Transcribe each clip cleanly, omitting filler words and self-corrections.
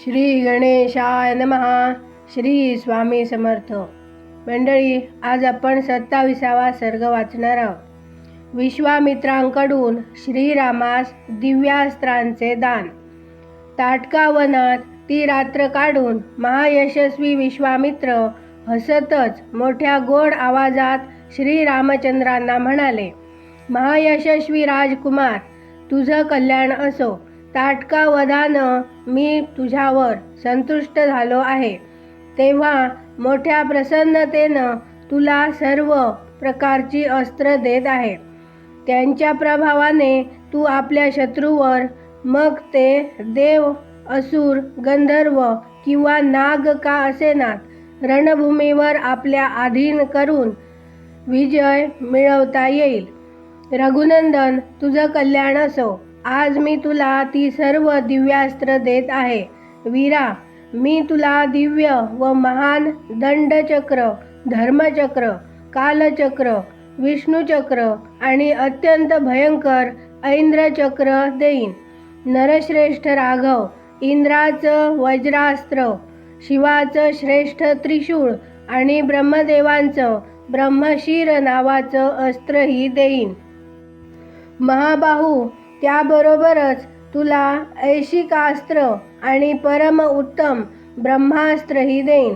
श्री गणेशाय नमः. श्री स्वामी समर्थ. मंडळी, आज आपण 27वा सर्ग वाचणार आहोत. विश्वामित्रांकडून श्रीरामास दिव्यास्त्रांचे दान. ताटका वनात ती रात्र काढून महायशस्वी विश्वामित्र हसतच मोठ्या गोड आवाजात श्रीरामचंद्रांना म्हणाले, महायशस्वी राजकुमार, तुझं कल्याण असो. ताटका वधानं मी तुझ्यावर संतुष्ट झालो आहे, तेव्हा मोठ्या प्रसन्नतेनं तुला सर्व प्रकारची अस्त्र देत आहे. त्यांच्या प्रभावाने तू आपल्या शत्रूवर, मग ते देव, असुर, गंधर्व किंवा नाग का असेनात, रणभूमीवर आपल्या अधीन करून विजय मिळवता येईल. रघुनंदन, तुझं कल्याण असो. आज मी तुला ती सर्व दिव्यास्त्र देत आहे. वीरा, मी तुला दिव्य व महान दंडचक्र, धर्मचक्र, कालचक्र, विष्णुचक्र आणि अत्यंत भयंकर ऐंद्रचक्र देईन. नरश्रेष्ठ राघव, इंद्राचं वज्रास्त्र, शिवाचं श्रेष्ठ त्रिशूळ आणि ब्रह्मदेवांचं ब्रह्मशीर नावाचं अस्त्रही देईन. महाबाहू, त्याबरोबरच तुला ऐशिकास्त्र आणि परम उत्तम ब्रह्मास्त्रही देईन.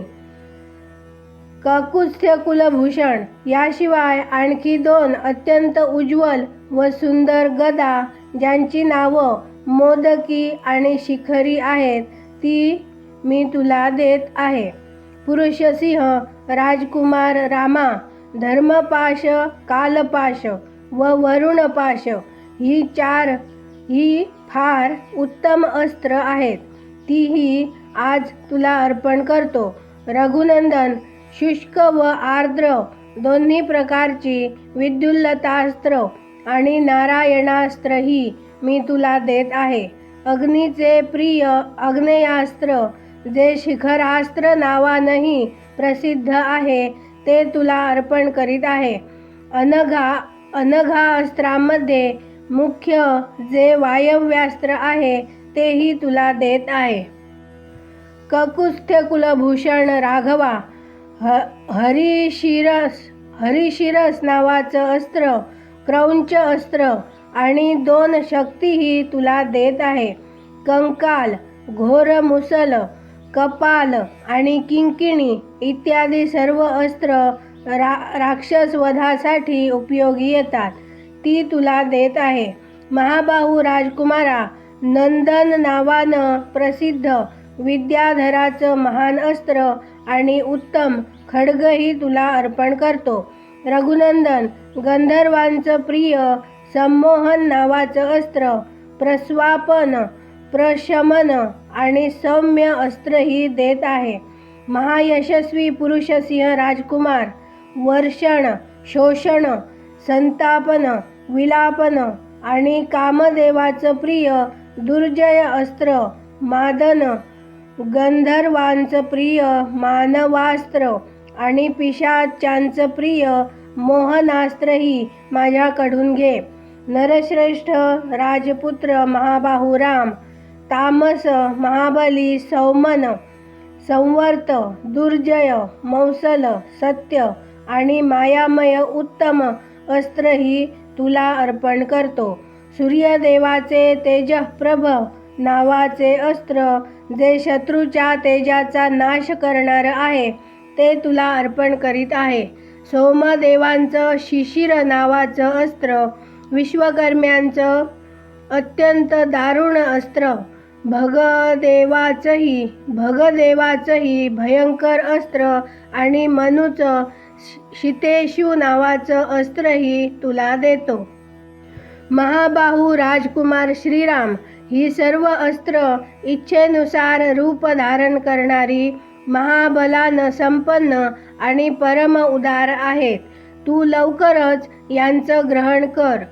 ककुत्स्य कुलभूषण, याशिवाय आणखी 2 अत्यंत उज्ज्वल व सुंदर गदा, ज्यांची नावं मोदकी आणि शिखरी आहेत, ती मी तुला देत आहे. पुरुषसिंह राजकुमार रामा, धर्मपाश, कालपाश व वरुणपाश ही फार उत्तम अस्त्र आहेत. तीही आज तुला अर्पण करतो. रघुनंदन, शुष्क व आर्द्र दोन्ही प्रकारची विद्युल्लतास्त्र आणि नारायणास्त्रही मी तुला देत आहे. अग्नीचे प्रिय आग्नेयास्त्र, जे शिखरास्त्र नावानंही प्रसिद्ध आहे, ते तुला अर्पण करीत आहे. अनघा अस्त्रांमध्ये मुख्य जे वायव्यास्त्र आहे, तेही तुला देत आहे. ककुत्स्य कुलभूषण राघवा, हरिशिरस नावाचं अस्त्र, क्रौंच अस्त्र आणि 2 शक्तीही तुला देत आहे. कंकाल, घोर मुसल, कपाल आणि किंकिणी इत्यादी सर्व अस्त्र राक्षस वधासाठी उपयोगी येतात, ती तुला देत आहे. महाबाहू राजकुमारा, नंदन नावानं प्रसिद्ध विद्याधराचं महान अस्त्र आणि उत्तम खड्गही तुला अर्पण करतो. रघुनंदन, गंधर्वांचं प्रिय संमोहन नावाचं अस्त्र, प्रस्वापन, प्रशमन आणि सौम्य अस्त्रही देत आहे. महायशस्वी पुरुषसिंह राजकुमार, वर्षण, शोषण, संतापन, विलापन आणि कामदेवाचं प्रिय दुर्जय अस्त्र, मादन, गंधर्वांचं प्रिय मानवास्त्र आणि पिशाच्यांचं प्रिय मोहनास्त्रही माझ्याकडून घे. नरश्रेष्ठ राजपुत्र महाबाहू राम, तामस महाबली सौमन, संवर्त, दुर्जय, मौसल, सत्य आणि मायामय उत्तम अस्त्रही तुला अर्पण करतो. सूर्यदेवाचे तेजप्रभ नावाचे अस्त्र, जे शत्रूच्या तेजाचा नाश करणार आहे, ते तुला अर्पण करीत आहे. सोमदेवांचं शिशिर नावाचं अस्त्र, विश्वकर्म्यांचं अत्यंत दारुण अस्त्र, भगदेवाचंही भयंकर अस्त्र आणि मनुचं शितेशु नावाचं अस्त्रही तुला देतो. महाबाहू राजकुमार श्रीराम, ही सर्व अस्त्र इच्छेनुसार रूप धारण करणारी, महाबलानं संपन्न आणि परम उदार आहेत. तू लवकरच यांचं ग्रहण कर.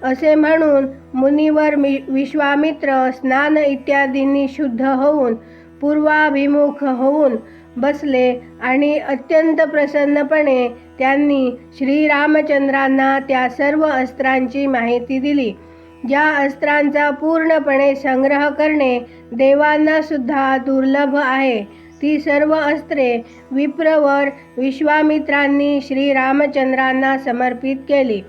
असे म्हणून मुनिवर विश्वामित्र स्नान इत्यादींनी शुद्ध होऊन पूर्वाभिमुख होऊन बसले आणि अत्यंत प्रसन्नपणे त्यांनी श्रीरामचंद्रांना त्या सर्व अस्त्रांची माहिती दिली. ज्या अस्त्रांचा पूर्णपणे संग्रह करणे देवांना सुद्धा दुर्लभ आहे, ती सर्व अस्त्रे विप्रवर विश्वामित्रांनी श्रीरामचंद्रांना समर्पित केली.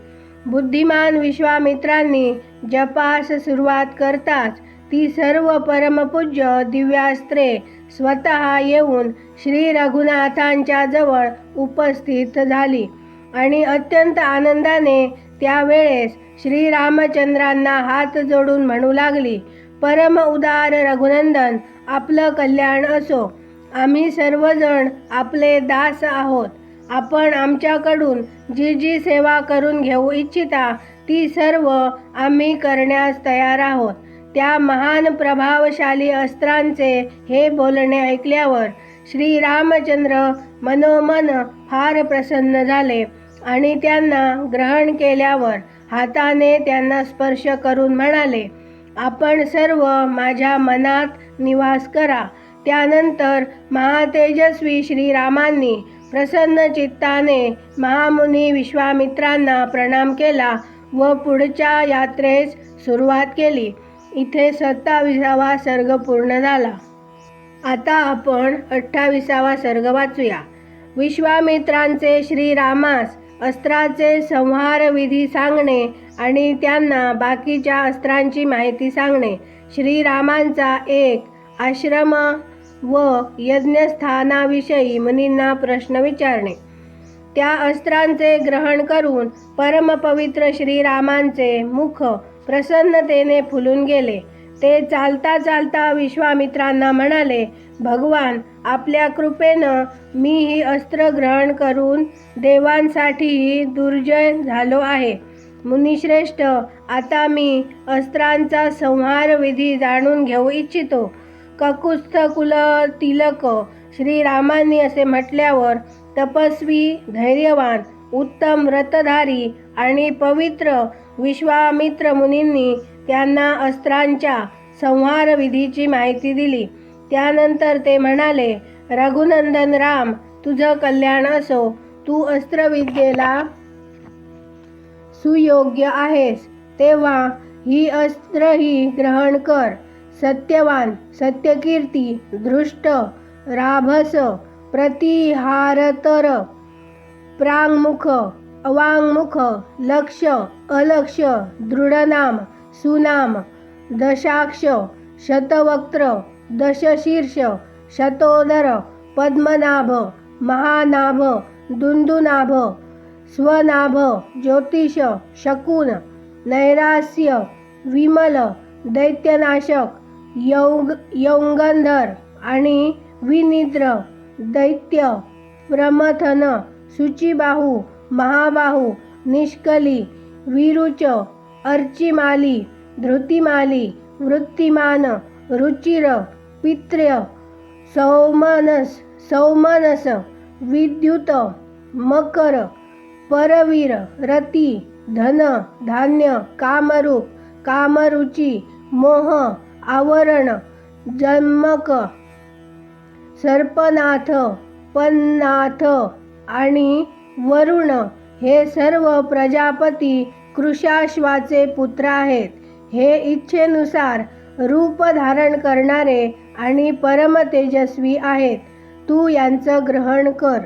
बुद्धिमान विश्वामित्रांनी जपास सुरुवात करताच ती सर्व परमपूज्य दिव्यास्त्रे स्वतः येऊन श्री रघुनाथांच्या जवळ उपस्थित झाली आणि अत्यंत आनंदाने त्यावेळेस श्रीरामचंद्रांना हात जोडून म्हणू लागली, परम उदार रघुनंदन, आपलं कल्याण असो. आम्ही सर्वजण आपले दास आहोत. आपण आमच्याकडून जी जी सेवा करून घेऊ इच्छिता ती सर्व आम्ही करण्यास तयार आहोत. त्या महान प्रभावशाली अस्त्रांचे हे बोलणे ऐकल्यावर श्रीरामचंद्र मनोमन फार प्रसन्न झाले आणि त्यांना ग्रहण केल्यावर हाताने त्यांना स्पर्श करून म्हणाले, आपण सर्व माझ्या मनात निवास करा. त्यानंतर महातेजस्वी श्रीरामांनी प्रसन्न चित्ताने महामुनी विश्वामित्रांना प्रणाम केला व पुढच्या यात्रेस सुरुवात केली. इथे 27वा सर्ग पूर्ण झाला. आता आपण 28वा सर्ग वाचूया. विश्वामित्रांचे श्रीरामास अस्त्राचे संहार विधी सांगणे आणि त्यांना बाकीच्या अस्त्रांची माहिती सांगणे. श्रीरामांचा एक आश्रम व यज्ञस्थानाविषयी मुनींना प्रश्न विचारणे. त्या अस्त्रांचे ग्रहण करून परमपवित्र श्रीरामांचे मुख प्रसन्नतेने फुलून गेले. ते चालता चालता विश्वामित्रांना म्हणाले, भगवान, आपल्या कृपेनं मी ही अस्त्र ग्रहण करून देवांसाठीही दुर्जय झालो आहे. मुनिश्रेष्ठ, आता मी अस्त्रांचा संहार विधी जाणून घेऊ इच्छितो. ककुत्स्थ कुल तिलक श्रीरामांनी असे म्हटल्यावर तपस्वी, धैर्यवान, उत्तम व्रतधारी आणि पवित्र विश्वामित्र मुनींनी त्यांना अस्त्रांच्या संहार विधीची माहिती दिली. त्यानंतर ते म्हणाले, रघुनंदन राम, तुझं कल्याण असो. तू अस्त्रविद्येला सुयोग्य आहेस, तेव्हा ही अस्त्रही ग्रहण कर. सत्यवान, सत्यकीर्ती, दृष्ट, राभस, प्रतिहारतर, प्रांगमुख, अवांगमुख, लक्ष, अलक्ष, दृढनाम, सुनाम, दशाक्ष, शतवक्त्र, दशशीर्ष, शतोदर, पद्मनाभ, महानाभ, दुंदुनाभ, स्वनाभ, ज्योतिष, शकुन, नैरास्य, विमल, दैत्यनाशक, यौगंधर आणि विनिद्र, दैत्य, प्रमथन, शुचिबाहू, महाबाहू, निष्कली, विरुच, अर्चिमाली, धृतिमाली, वृत्तिमान, रुचिर, पित्र्य, सौमनस, विद्युत, मकर, परवीर, रती, धन, धान्य, कामरूप, कामरुची, मोह, आवरण, जन्मक, सर्पनाथ, पन्नाथ आणि वरुण हे सर्व प्रजापती कृशाश्वाचे पुत्र आहेत. हे इच्छेनुसार रूप धारण करणारे आणि परम तेजस्वी आहेत. तू यांचं ग्रहण कर.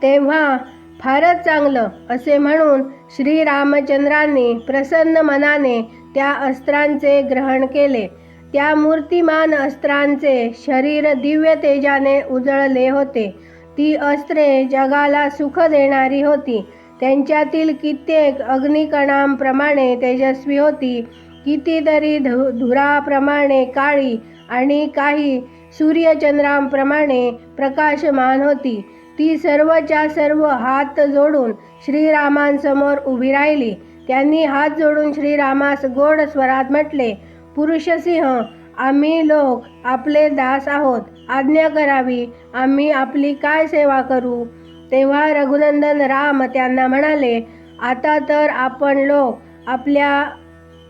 तेव्हा फारच चांगलं असे म्हणून श्रीरामचंद्रांनी प्रसन्न मनाने त्या अस्त्रांचे ग्रहण केले. त्या मूर्तिमान अस्त्रांचे शरीर दिव्य तेजाने उजळले होते. ती अस्त्रे जगाला सुख देणारी होती. त्यांच्यातील कित्येक अग्निकणांप्रमाणे तेजस्वी होती, कितीतरी धुराप्रमाणे काळी आणि काही सूर्यचंद्रांप्रमाणे प्रकाशमान होती. ती सर्वच्या सर्व हात जोडून श्रीरामांसमोर उभी राहिली. त्यांनी हात जोडून श्रीरामास गोड स्वरात म्हटले, पुरुषसिंह, आम्ही लोक आपले दास आहोत. आज्ञा करावी, आम्ही आपली काय सेवा करू. तेव्हा रघुनंदन राम त्यांना म्हणाले, आता तर आपण लोक आपल्या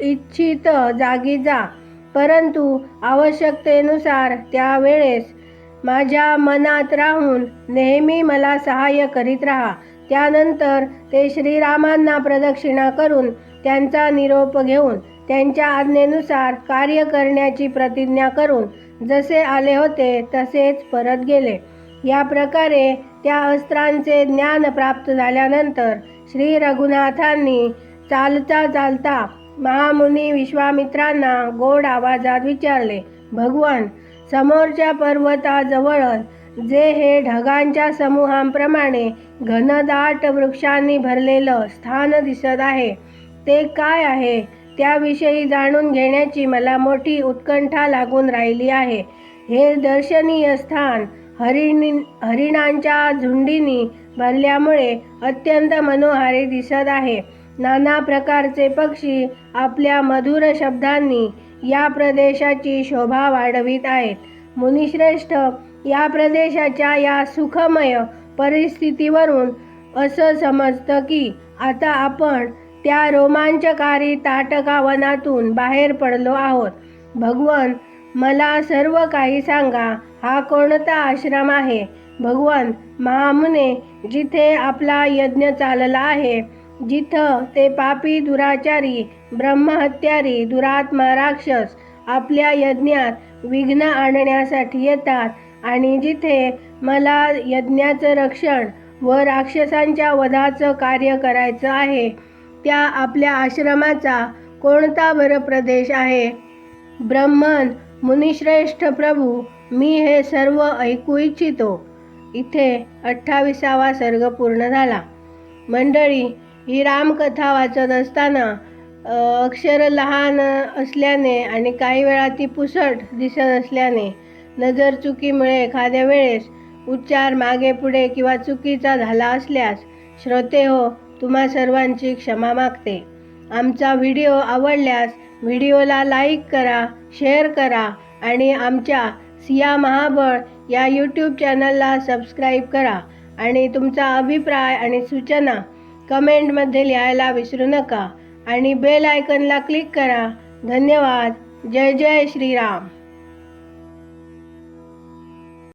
इच्छित जागी जा, परंतु आवश्यकतेनुसार त्यावेळेस माझ्या मनात राहून नेहमी मला सहाय्य करीत राहा. त्यानंतर ते श्रीरामांना प्रदक्षिणा करून त्यांचा निरोप घेऊन त्यांच्या आज्ञेनुसार कार्य करण्याची प्रतिज्ञा करून जसे आले होते तसेच परत गेले. या प्रकारे त्या अस्त्रांचे ज्ञान प्राप्त झाल्यानंतर श्री रघुनाथांनी चालता चालता महामुनी विश्वामित्रांना गोड आवाजात विचारले, भगवन, समोरच्या पर्वताजवळच जे हे ढगांच्या समूहांप्रमाणे घनदाट वृक्षांनी भरलेलं स्थान दिसत आहे ते काय आहे? त्याविषयी जाणून घेण्याची मला मोठी उत्कंठा लागून राहिली आहे. हे दर्शनीय स्थान हरिणांच्या झुंडीनी भरल्यामुळे अत्यंत मनोहारी दिसत आहे. नाना प्रकारचे पक्षी आपल्या मधुर शब्दांनी या प्रदेशाची शोभा वाढवित आहेत. मुनिश्रेष्ठ, या प्रदेशाच्या या सुखमय परिस्थितीवरून असं समजतं की आता आपण त्या रोमांचकारी ताटका वनातून बाहेर पडलो आहोत. भगवन, मला सर्व काही सांगा. हा कोणता आश्रम आहे? भगवन महामुने, जिथे आपला यज्ञ चालला आहे, जिथं ते पापी दुराचारी ब्रह्महत्यारी दुरात्मा राक्षस आपल्या यज्ञात विघ्न आणण्यासाठी येतात आणि जिथे मला यज्ञाचं रक्षण व राक्षसांच्या वधाचं कार्य करायचं आहे, त्या आपल्या आश्रमाचा कोणता बरं प्रदेश आहे? ब्रह्मन, मुनिश्रेष्ठ प्रभू, मी हे सर्व ऐकू इच्छितो. इथे 28वा सर्ग पूर्ण झाला. मंडळी, ही रामकथा वाचत असताना अक्षर लहान असल्याने आणि काही वेळा ती पुसट दिसत असल्याने नजर चुकीमुळे एखाद्या वेळेस उच्चार मागे पुढे किंवा चुकीचा झाला असल्यास श्रोते हो, तुम्हा सर्वांची क्षमा मागते. आमचा व्हिडिओ आवडल्यास व्हिडिओला लाईक करा, शेअर करा आणि आमच्या सिया महाबळ या यूट्यूब चॅनलला सबस्क्राईब करा आणि तुमचा अभिप्राय आणि सूचना कमेंटमध्ये लिहायला विसरू नका आणि बेल आयकॉनला क्लिक करा. धन्यवाद. जय जय श्रीराम.